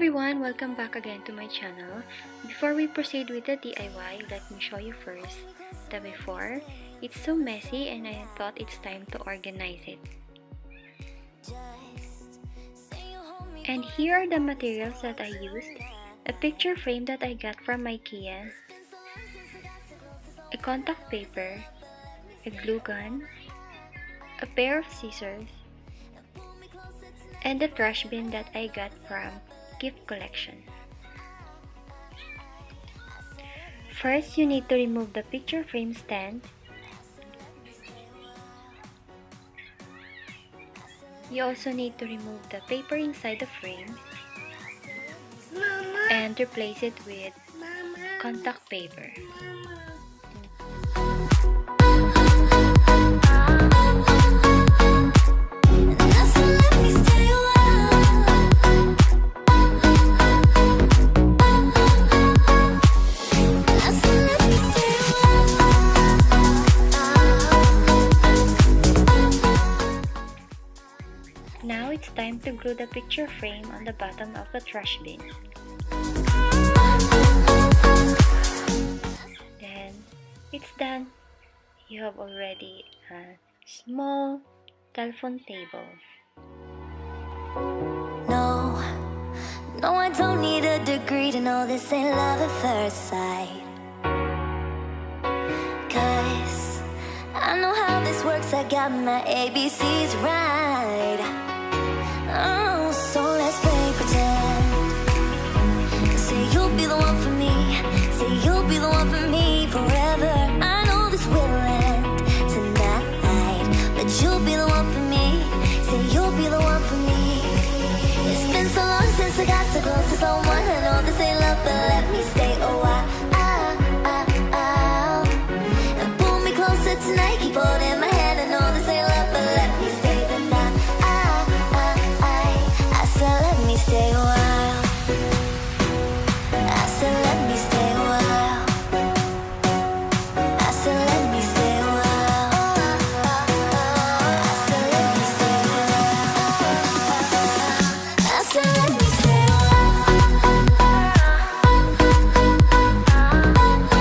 everyone! Welcome back again to my channel. Before we proceed with the DIY, let me show you first the before. It's so messy and I thought it's time to organize it. And here are the materials that I used. A picture frame that I got from IKEA, a contact paper, a glue gun, a pair of scissors, and the trash bin that I got from gift collection. First, you need to remove the picture frame stand. You also need to remove the paper inside the frame and replace it with contact paper. Now it's time to glue the picture frame on the bottom of the trash bin. Then it's done. You have already a small telephone table. No, I don't need a degree to know this ain't love at first sight. 'Cause I know how this works, I got my ABCs right.